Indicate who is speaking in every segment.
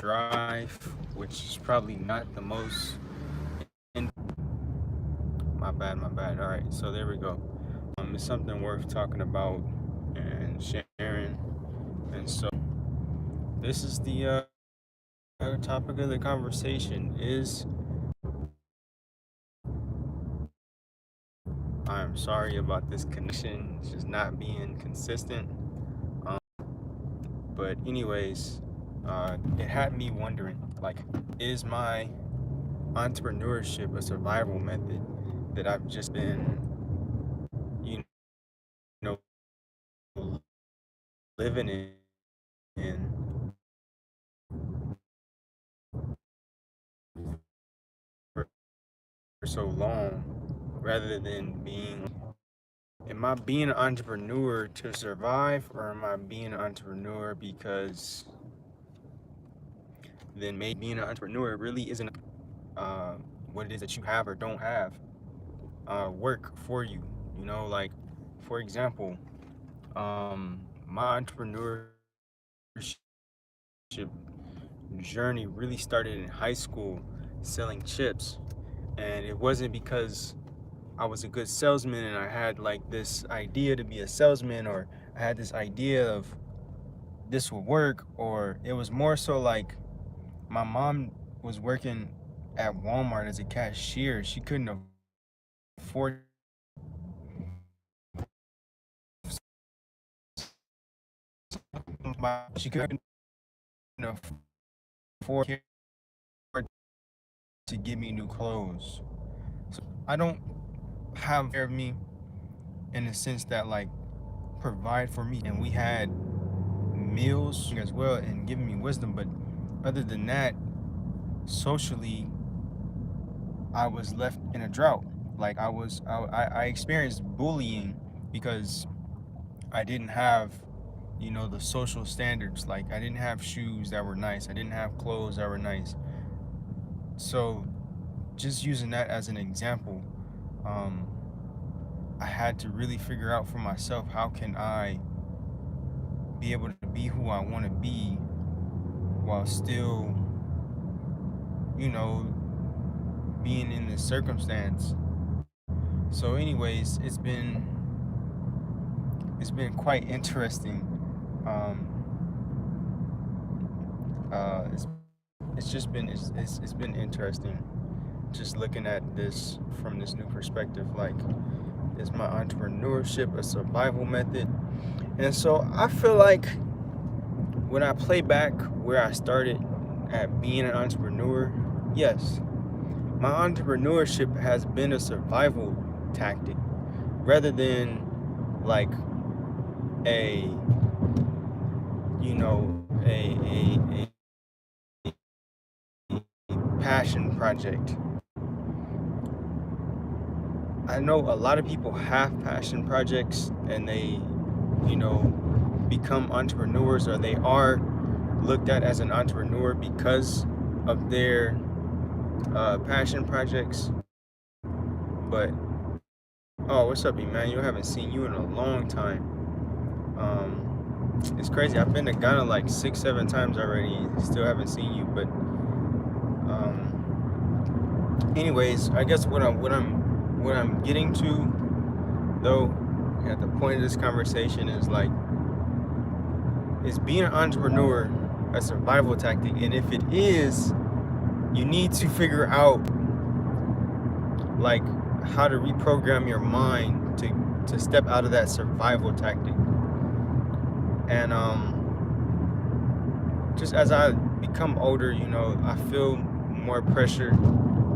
Speaker 1: drive, which is probably not the most. In- my bad. All right, so there we go. It's something worth talking about and sharing. And so this is the topic of the conversation is I'm sorry about this connection just not being consistent. Um, but anyways, it had me wondering, like, is my entrepreneurship a survival method that I've just been, you know, living for, for so long, rather than being, am I being an entrepreneur to survive, or am I being an entrepreneur because then maybe being an entrepreneur really isn't uh, what it is that you have or don't have work for you. Like, for example, my entrepreneurship journey really started in high school selling chips. And it wasn't because I was a good salesman and I had like this idea to be a salesman, or I had this idea of this would work, or it was more so like my mom was working at Walmart as a cashier. She couldn't afford, she couldn't afford to give me new clothes. So I don't have care of me in the sense that like provide for me, and we had meals as well and giving me wisdom. But other than that, socially, I was left in a drought. Like I experienced bullying because I didn't have, the social standards. Like I didn't have shoes that were nice. I didn't have clothes that were nice. So just using that as an example, um, I had to really figure out for myself, how can I be able to be who I want to be while still, you know, being in this circumstance. So anyways, it's been quite interesting. Um, it's been interesting just looking at this from this new perspective. Like, is my entrepreneurship a survival method? And so I feel like when I play back where I started at being an entrepreneur, yes, my entrepreneurship has been a survival tactic rather than like a passion project. I know a lot of people have passion projects and they, become entrepreneurs, or they are looked at as an entrepreneur because of their passion projects. But oh, what's up, Emmanuel? I haven't seen you in a long time. It's crazy. I've been to Ghana like 6, 7 times already. Still haven't seen you. But anyways, I guess what I'm getting to, though, at the point of this conversation is like, is being an entrepreneur a survival tactic? And if it is, you need to figure out like how to reprogram your mind to step out of that survival tactic. And just as I become older, I feel more pressure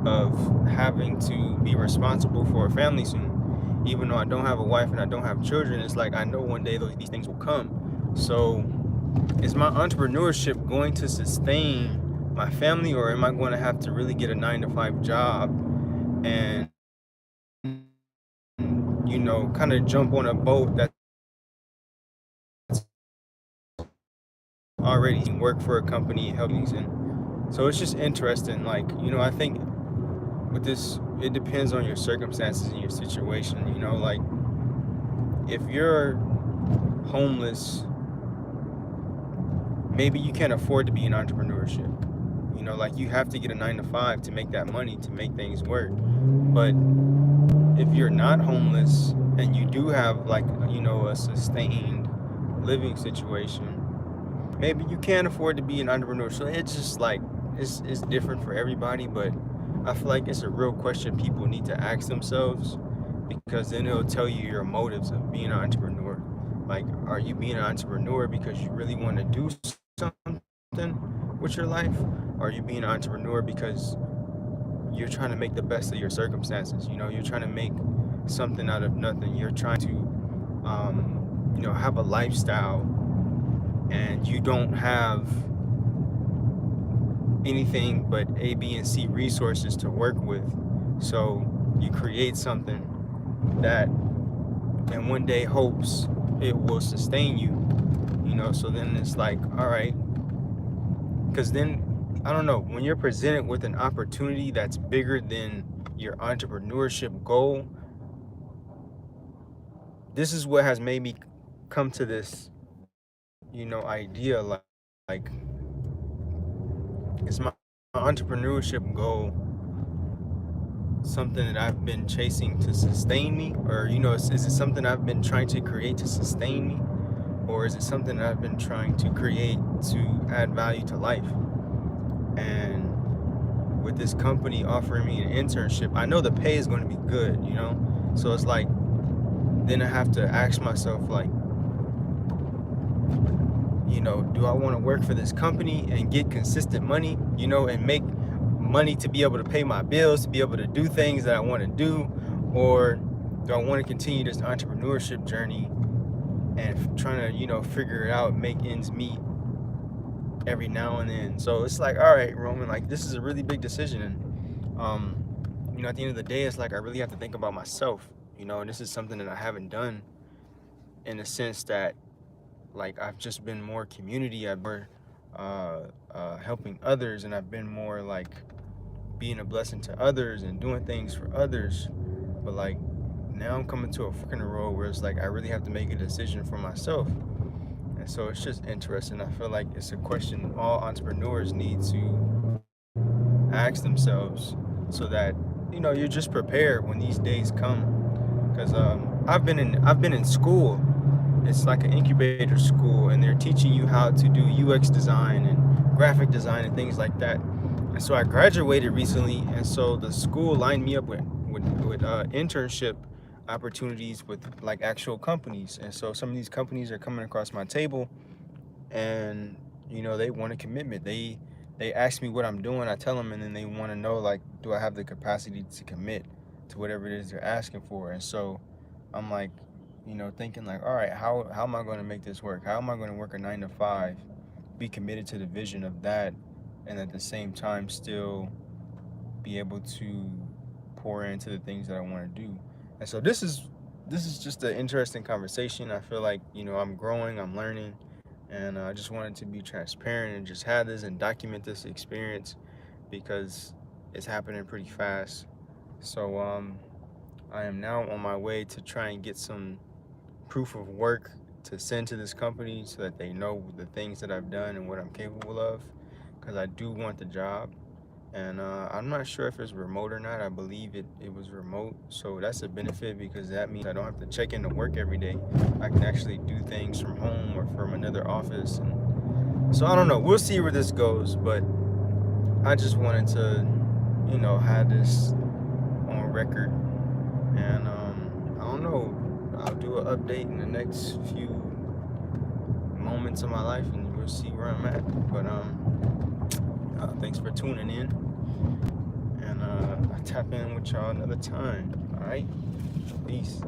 Speaker 1: of having to be responsible for a family soon. Even though I don't have a wife and I don't have children, it's like I know one day these things will come. So is my entrepreneurship going to sustain my family, or am I going to have to really get a 9 to 5 job and, kind of jump on a boat that's already work for a company and help these? And so it's just interesting. Like, I think with this, it depends on your circumstances and your situation. Like, if you're homeless maybe you can't afford to be in entrepreneurship. Like you have to get a 9 to 5 to make that money, to make things work. But if you're not homeless and you do have like, a sustained living situation, maybe you can afford to be an entrepreneur. So it's just like it's different for everybody, but I feel like it's a real question people need to ask themselves, because then it'll tell you your motives of being an entrepreneur. Like, are you being an entrepreneur because you really want to do something with your life? Or are you being an entrepreneur because you're trying to make the best of your circumstances? You're trying to make something out of nothing. You're trying to, have a lifestyle, and you don't have anything but A, B, and C resources to work with. So you create something that, and one day hopes it will sustain you. So then it's like, all right, because then, I don't know, when you're presented with an opportunity that's bigger than your entrepreneurship goal, this is what has made me come to this, idea, like is my entrepreneurship goal something that I've been chasing to sustain me? Or, is it something I've been trying to create to sustain me? Or is it something that I've been trying to create to add value to life? And with this company offering me an internship, I know the pay is going to be good, So it's like, then I have to ask myself, like, do I want to work for this company and get consistent money, and make money to be able to pay my bills, to be able to do things that I want to do? Or do I want to continue this entrepreneurship journey and trying to, figure it out, make ends meet every now and then? So it's like, all right, Roman, like, this is a really big decision. And, at the end of the day, it's like, I really have to think about myself, and this is something that I haven't done, in the sense that, like, I've just been more community. I've been helping others, and I've been more like being a blessing to others and doing things for others. But like, now I'm coming to a fucking road where it's like, I really have to make a decision for myself. And so it's just interesting. I feel like it's a question all entrepreneurs need to ask themselves, so that, you're just prepared when these days come. Because I've been in school. It's like an incubator school, and they're teaching you how to do UX design and graphic design and things like that. And so I graduated recently, and so the school lined me up with internship opportunities with like actual companies. And so some of these companies are coming across my table, and they want a commitment. They ask me what I'm doing, I tell them, and then they want to know, like, do I have the capacity to commit to whatever it is they're asking for? And so I'm like, thinking like, all right, how am I going to make this work? How am I going to work a 9 to 5, be committed to the vision of that, and at the same time still be able to pour into the things that I want to do? And so this is just an interesting conversation. I feel like, I'm growing, I'm learning, and I just wanted to be transparent and just have this and document this experience, because it's happening pretty fast. So I am now on my way to try and get some proof of work to send to this company, so that they know the things that I've done and what I'm capable of, because I do want the job. And I'm not sure if it's remote or not. I believe it was remote, so that's a benefit, because that means I don't have to check into work every day. I can actually do things from home or from another office. And so I don't know, we'll see where this goes, but I just wanted to, have this on record. And I don't know, I'll do an update in the next few moments of my life, and we'll see where I'm at. But thanks for tuning in, and I'll tap in with y'all another time. All right, peace.